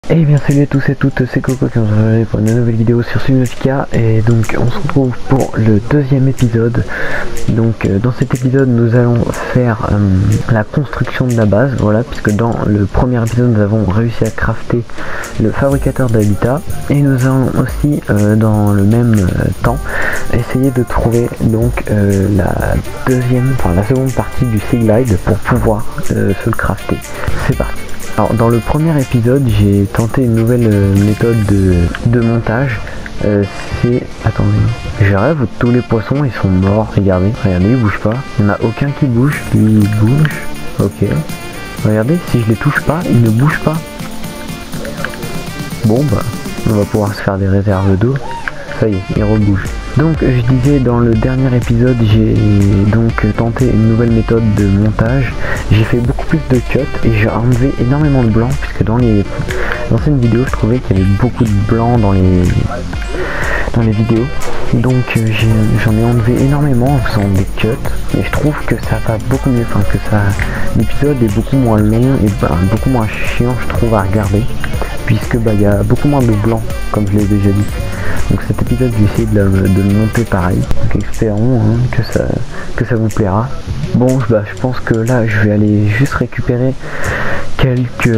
Et bien salut à tous et à toutes, c'est Coco qui nous retrouve pour une nouvelle vidéo sur Subnautica. Et donc on se retrouve pour le deuxième épisode. Donc dans cet épisode nous allons faire la construction de la base, voilà, puisque dans le premier épisode nous avons réussi à crafter le fabricateur d'habitat. Et nous allons aussi dans le même temps essayer de trouver donc la seconde partie du Sea Glide pour pouvoir se le crafter. C'est parti. Alors dans le premier épisode j'ai tenté une nouvelle méthode de montage. Attendez, je rêve, tous les poissons ils sont morts, regardez, ils bougent pas. Il n'y en a aucun qui bouge, lui il bouge, ok. Regardez, si je les touche pas, ils ne bougent pas. Bon bah, on va pouvoir se faire des réserves d'eau. Ça y est, il rebouge. Donc je disais, dans le dernier épisode j'ai donc tenté une nouvelle méthode de montage. J'ai fait beaucoup plus de cuts et j'ai enlevé énormément de blanc, puisque dans les anciennes vidéos je trouvais qu'il y avait beaucoup de blanc dans les vidéos. Donc j'en ai enlevé énormément en faisant des cuts et je trouve que ça va beaucoup mieux, l'épisode est beaucoup moins long et beaucoup moins chiant je trouve à regarder, puisque il y a beaucoup moins de blanc comme je l'ai déjà dit. Donc cet épisode j'ai essayé de le monter pareil, donc espérons que ça vous plaira. Bon je pense que là je vais aller juste récupérer quelques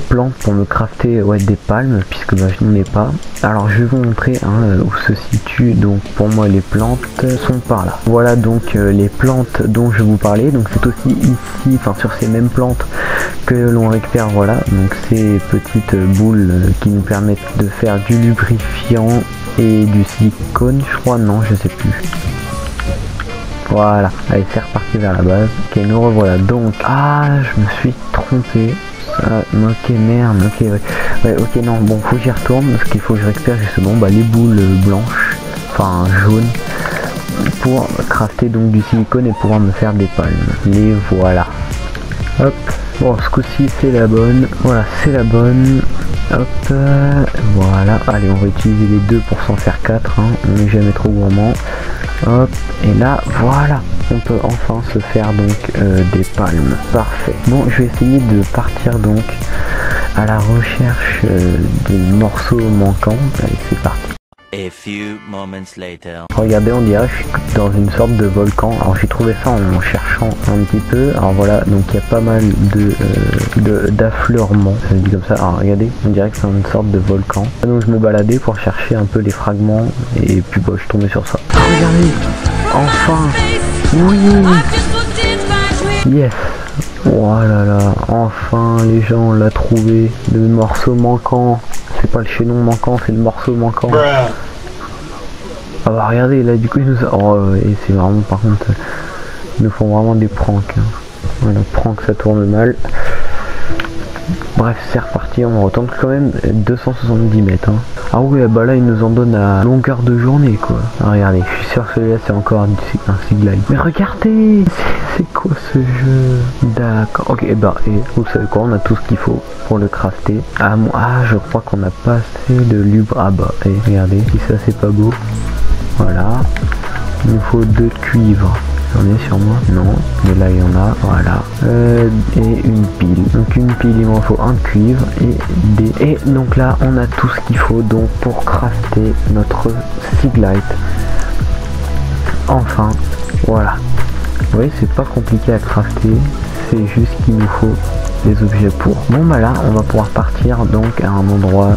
plantes pour me crafter des palmes, puisque je n'en ai pas. Alors je vais vous montrer où se situe, donc pour moi les plantes sont par là. Voilà donc les plantes dont je vous parlais, donc c'est aussi ici, sur ces mêmes plantes que l'on récupère, voilà, donc ces petites boules qui nous permettent de faire du lubrifiant et du silicone, je crois, non je sais plus. Voilà, allez c'est reparti vers la base. Ok, nous revoilà. Donc, je me suis trompé. Ok, merde, ok, ouais, ok, non, bon, faut que j'y retourne, parce qu'il faut que je récupère justement les boules blanches, jaunes, pour crafter donc du silicone et pouvoir me faire des palmes. Les voilà. Hop, bon, ce coup-ci c'est la bonne, voilà, c'est la bonne. Hop, voilà, allez, on va utiliser les deux pour s'en faire 4, on n'est jamais trop gourmand. Hop, et là, voilà, on peut enfin se faire donc des palmes. Parfait. Bon, je vais essayer de partir donc à la recherche des morceaux manquants. Allez, c'est parti. A few moments later. Regardez, on dirait que je suis dans une sorte de volcan. Alors j'ai trouvé ça en cherchant un petit peu. Alors voilà, donc il y a pas mal d'affleurements, ça se dit comme ça. Alors regardez, on dirait que c'est une sorte de volcan. Donc je me baladais pour chercher un peu les fragments et puis je suis tombé sur ça. Regardez, enfin, oui, yes. Oh là là, enfin les gens l'ont trouvé, le morceau manquant. C'est pas le chaînon manquant, c'est le morceau manquant. Ah bah regardez, là du coup ils nous... et c'est vraiment, par contre, ils nous font vraiment des pranks. Voilà, prank ça tourne mal. Bref, c'est reparti, on retourne quand même 270 mètres. Ah ouais, là ils nous en donnent à longueur de journée quoi. Regardez, je suis sûr que celui-là c'est encore un Sea Glide. Mais regardez, c'est quoi ce jeu? D'accord, ok, et vous savez quoi, on a tout ce qu'il faut pour le crafter. Je crois qu'on n'a pas assez de lubre. Et regardez, si ça c'est pas beau. Voilà, il nous faut 2 cuivres. J'en ai sur moi? Non, mais là il y en a, voilà. Et une pile. Donc une pile, il m'en faut un cuivre et donc là on a tout ce qu'il faut donc pour crafter notre Sea Glide. Enfin, voilà. Vous voyez, c'est pas compliqué à crafter, c'est juste qu'il nous faut des objets pour. Bon là on va pouvoir partir donc à un endroit,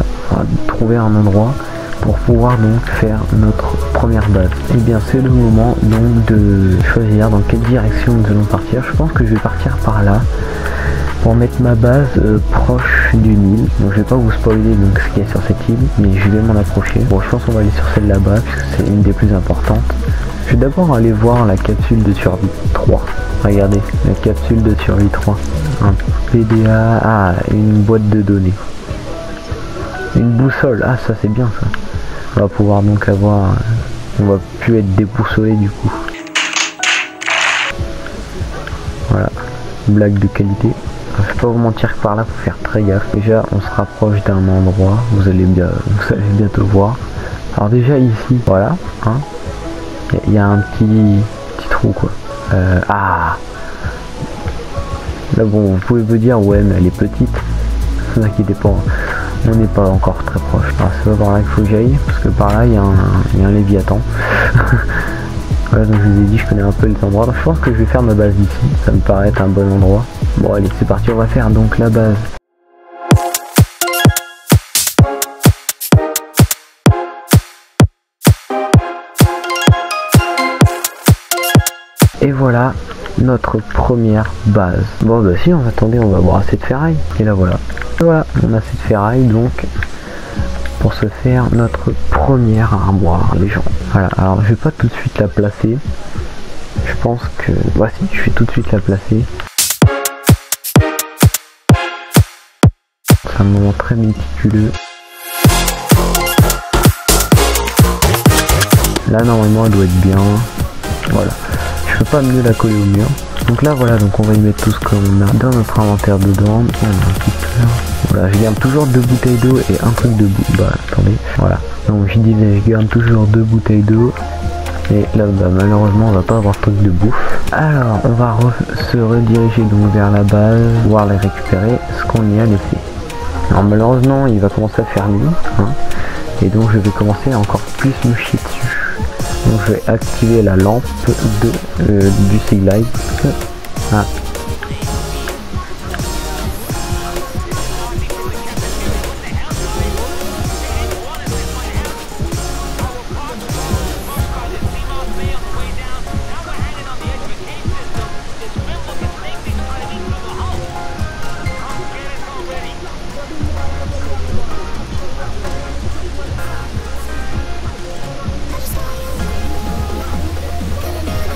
trouver un endroit pour pouvoir donc faire notre première base. Et bien c'est le moment donc de choisir dans quelle direction nous allons partir. Je pense que je vais partir par là pour mettre ma base proche d'une île. Donc je vais pas vous spoiler donc ce qu'il y a sur cette île, mais je vais m'en approcher. Bon, je pense qu'on va aller sur celle là-bas puisque c'est une des plus importantes. Je vais d'abord aller voir la capsule de survie 3. Regardez, la capsule de survie 3. Un PDA, une boîte de données. Une boussole, ça c'est bien ça. On va pouvoir donc avoir... on va plus être déboussolé du coup. Voilà, blague de qualité. Je vais pas vous mentir que par là faut faire très gaffe. Déjà on se rapproche d'un endroit, vous allez bientôt voir. Alors déjà ici, voilà, il y a un petit trou quoi. Là bon, vous pouvez vous dire ouais mais elle est petite. Ne vous inquiétez pas, on n'est pas encore très proche. Alors c'est pas par là qu'il faut que j'aille, parce que par là il y a un léviathan. Voilà, donc je vous ai dit, je connais un peu les endroits, donc je pense que je vais faire ma base ici, ça me paraît être un bon endroit. Bon allez, c'est parti, on va faire donc la base. Et voilà notre première base. Bon bah si, attendez, on va avoir assez de ferraille. Et là voilà. Et voilà, on a assez de ferraille donc pour se faire notre première armoire, les gens. Voilà, alors je vais pas tout de suite la placer. Je pense que... voici, je vais tout de suite la placer. C'est un moment très méticuleux. Là normalement elle doit être bien. Voilà. Je peux pas mieux la coller au mur. Donc là voilà, donc on va y mettre tout ce qu'on a dans notre inventaire dedans. On a un petit peu. Voilà, je garde toujours 2 bouteilles d'eau et un truc de boue. Bah attendez, voilà. Donc je disais, je garde toujours 2 bouteilles d'eau. Et là bah, malheureusement on va pas avoir de truc de bouffe. Alors on va se rediriger donc vers la base, voir les récupérer, ce qu'on y a laissé. Alors malheureusement il va commencer à faire nuit, hein, et donc je vais commencer à encore plus me chier dessus. Donc je vais activer la lampe du Seaglide. Ah.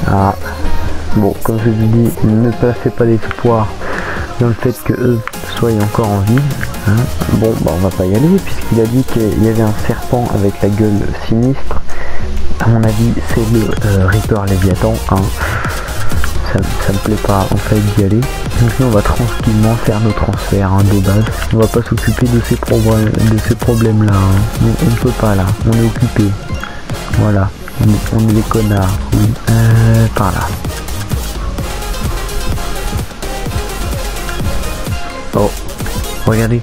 Ah. Bon, comme je vous dis, ne placez pas d'espoir dans le fait que eux soient encore en vie. Hein. Bon, bah on va pas y aller puisqu'il a dit qu'il y avait un serpent avec la gueule sinistre. À mon avis, c'est le Reaper Léviathan. Hein. Ça me plaît pas en fait d'y aller. Donc nous on va tranquillement faire nos transferts de base. On va pas s'occuper de ces problèmes là. Hein. On ne peut pas là. On est occupé. Voilà. On est des connards. Oui. Par là. Oh, regardez.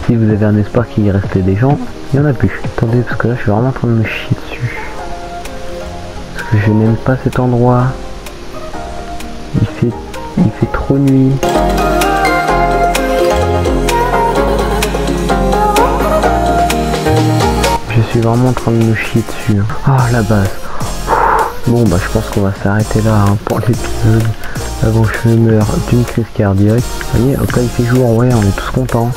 Si vous avez un espoir qu'il y restait des gens, il n'y en a plus. Attendez, parce que là je suis vraiment en train de me chier dessus. Parce que je n'aime pas cet endroit. Il fait trop nuit. Je suis vraiment en train de me chier dessus. Ah, la base. Bon bah je pense qu'on va s'arrêter là hein, pour l'épisode. Avant que je meure d'une crise cardiaque. Vous voyez, hop là il fait jour, ouais, on est tous contents.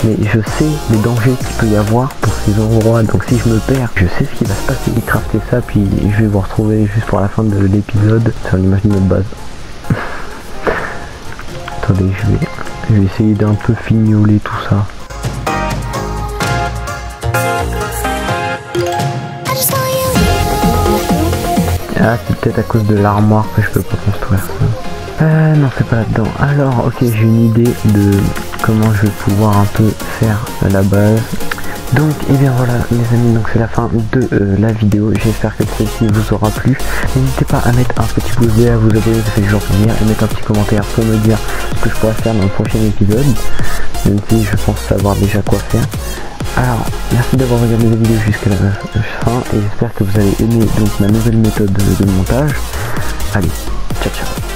Mais je sais les dangers qu'il peut y avoir pour ces endroits, donc si je me perds, je sais ce qui va se passer. Et crafter ça, puis je vais vous retrouver juste pour la fin de l'épisode sur l'image de notre base. Attendez, je vais essayer d'un peu fignoler tout ça. Ah, c'est peut-être à cause de l'armoire que je peux pas construire ça. Non, c'est pas là-dedans. Alors, ok, j'ai une idée de comment je vais pouvoir un peu faire la base. Donc, et bien voilà, les amis, donc c'est la fin de la vidéo. J'espère que celle-ci vous aura plu. N'hésitez pas à mettre un petit pouce vert, à vous abonner, ça fait toujours plaisir, et mettre un petit commentaire pour me dire ce que je pourrais faire dans le prochain épisode. Même si je pense savoir déjà quoi faire. Alors, merci d'avoir regardé la vidéo jusqu'à la fin, et j'espère que vous avez aimé donc ma nouvelle méthode de montage. Allez, ciao ciao.